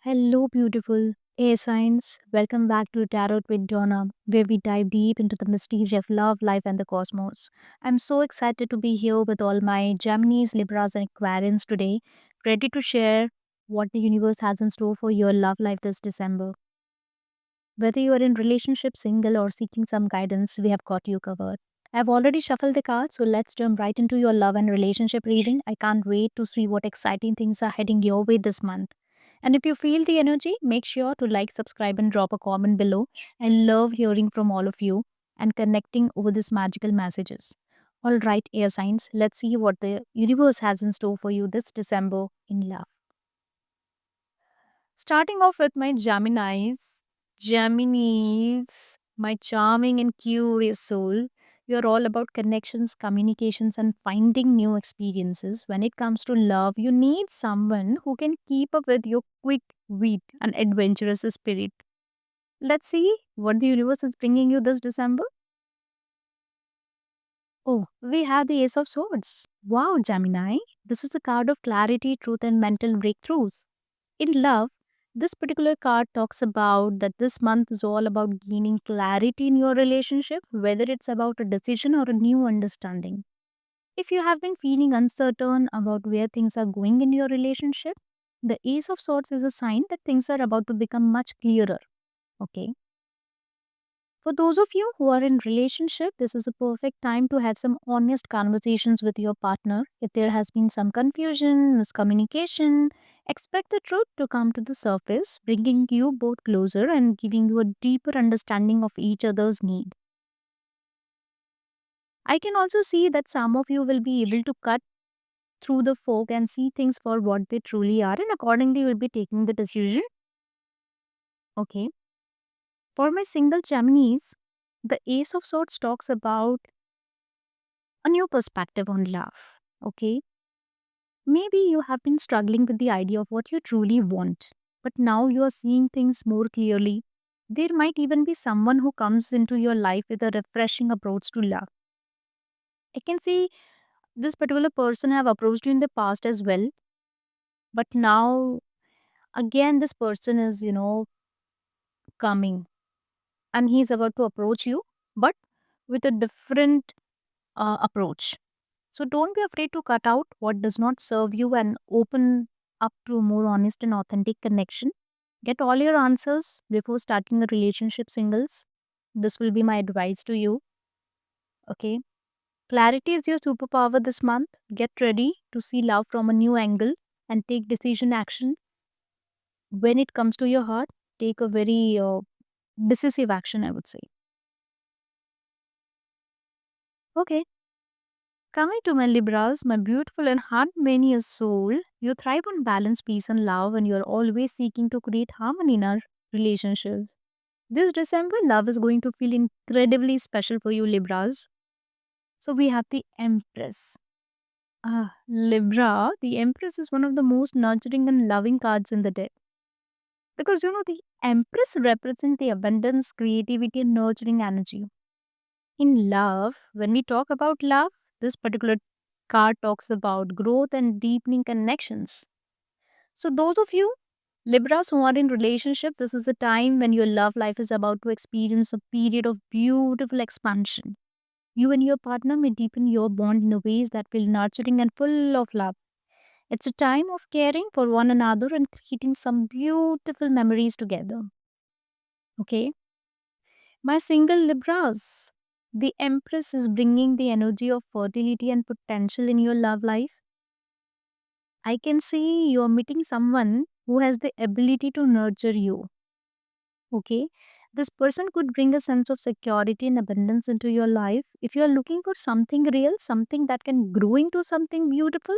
Hello, beautiful air signs. Welcome back to Tarot with Donna, where we dive deep into the mysteries of love, life, and the cosmos. I'm so excited to be here with all my Geminis, Libras, and Aquarians today, ready to share what the universe has in store for your love life this December. Whether you are in relationship, single, or seeking some guidance, we have got you covered. I've already shuffled the cards, so let's jump right into your love and relationship reading. I can't wait to see what exciting things are heading your way this month. And if you feel the energy, make sure to like, subscribe, and drop a comment below. I love hearing from all of you and connecting over these magical messages. All right, air signs, let's see what the universe has in store for you this December in love. Starting off with my Geminis. Geminis, my charming and curious soul. You're all about connections, communications, and finding new experiences. When it comes to love, you need someone who can keep up with your quick wit and adventurous spirit. Let's see what the universe is bringing you this December. Oh, we have the Ace of Swords. Wow, Gemini. This is a card of clarity, truth, and mental breakthroughs. In love, this particular card talks about that this month is all about gaining clarity in your relationship, whether it's about a decision or a new understanding. If you have been feeling uncertain about where things are going in your relationship, the Ace of Swords is a sign that things are about to become much clearer. Okay. For those of you who are in relationship, this is a perfect time to have some honest conversations with your partner. If there has been some confusion, miscommunication, expect the truth to come to the surface, bringing you both closer and giving you a deeper understanding of each other's need. I can also see that some of you will be able to cut through the fog and see things for what they truly are, and accordingly will be taking the decision. Okay. For my single Geminis, the Ace of Swords talks about a new perspective on love. Okay. Maybe you have been struggling with the idea of what you truly want, but now you are seeing things more clearly. There might even be someone who comes into your life with a refreshing approach to love. I can see this particular person have approached you in the past as well, but now again this person is, coming and he's about to approach you, but with a different approach. So don't be afraid to cut out what does not serve you and open up to a more honest and authentic connection. Get all your answers before starting a relationship singles. This will be my advice to you. Okay. Clarity is your superpower this month. Get ready to see love from a new angle and take decision action. When it comes to your heart, take a very decisive action, I would say. Okay. Coming to my Libras, my beautiful and harmonious soul, you thrive on balance, peace, and love, and you're always seeking to create harmony in our relationships. This December, love is going to feel incredibly special for you, Libras. So we have the Empress. Libra, the Empress is one of the most nurturing and loving cards in the deck. Because the Empress represents the abundance, creativity, and nurturing energy. In love, when we talk about love, this particular card talks about growth and deepening connections. So, those of you Libras who are in relationship, this is a time when your love life is about to experience a period of beautiful expansion. You and your partner may deepen your bond in a ways that feel nurturing and full of love. It's a time of caring for one another and creating some beautiful memories together. Okay, my single Libras. The Empress is bringing the energy of fertility and potential in your love life. I can see you're meeting someone who has the ability to nurture you. Okay. This person could bring a sense of security and abundance into your life. If you're looking for something real, something that can grow into something beautiful,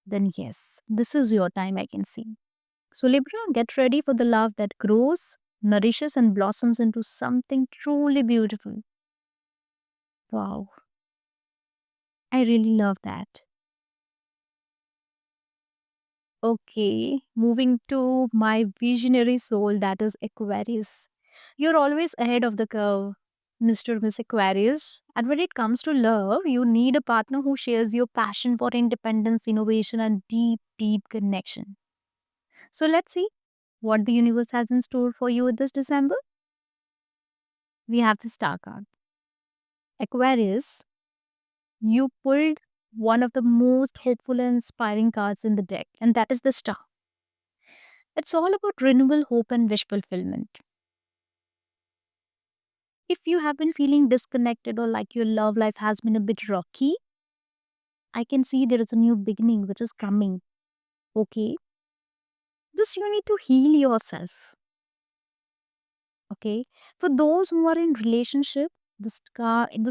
then yes, this is your time, I can see. So, Libra, get ready for the love that grows, nourishes, and blossoms into something truly beautiful. Wow. I really love that. Okay, moving to my visionary soul, that is Aquarius. You're always ahead of the curve, Mr. Miss Aquarius. And when it comes to love, you need a partner who shares your passion for independence, innovation, and deep, deep connection. So let's see. what the universe has in store for you this December? We have the star card. Aquarius, you pulled one of the most hopeful and inspiring cards in the deck, and that is the star. It's all about renewal, hope, and wish fulfillment. If you have been feeling disconnected or like your love life has been a bit rocky, I can see there is a new beginning which is coming. Okay, just you need to heal yourself. Okay, for those who are in relationship, the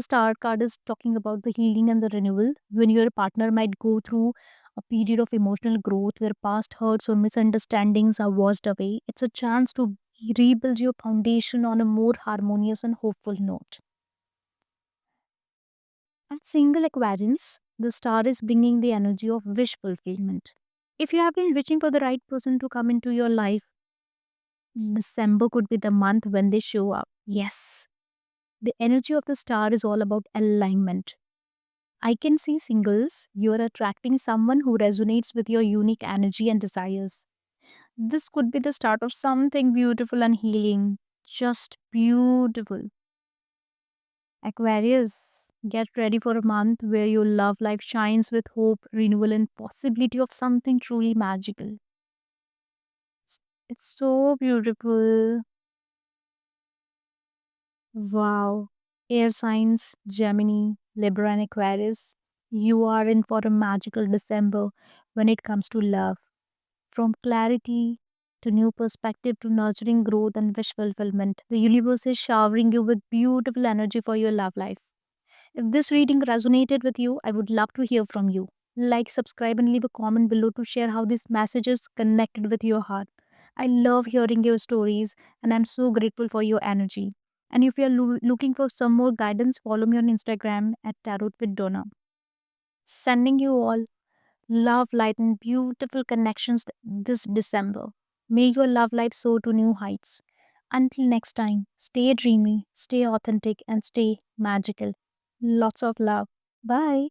star card is talking about the healing and the renewal. When your partner might go through a period of emotional growth where past hurts or misunderstandings are washed away, it's a chance to rebuild your foundation on a more harmonious and hopeful note. At single Aquarians, the star is bringing the energy of wish fulfillment. If you have been wishing for the right person to come into your life, December could be the month when they show up. Yes, the energy of the star is all about alignment. I can see singles, you are attracting someone who resonates with your unique energy and desires. This could be the start of something beautiful and healing. Just beautiful. Aquarius, get ready for a month where your love life shines with hope, renewal, and possibility of something truly magical. It's so beautiful. Wow. Air signs, Gemini, Libra, and Aquarius, you are in for a magical December when it comes to love. From clarity to new perspective to nurturing growth and wish fulfillment, the universe is showering you with beautiful energy for your love life. If this reading resonated with you, I would love to hear from you. Like, subscribe, and leave a comment below to share how these messages connected with your heart. I love hearing your stories, and I'm so grateful for your energy. And if you're looking for some more guidance, follow me on Instagram at Tarot with Donna. Sending you all love, light, and beautiful connections this December. May your love life soar to new heights. Until next time, stay dreamy, stay authentic, and stay magical. Lots of love. Bye.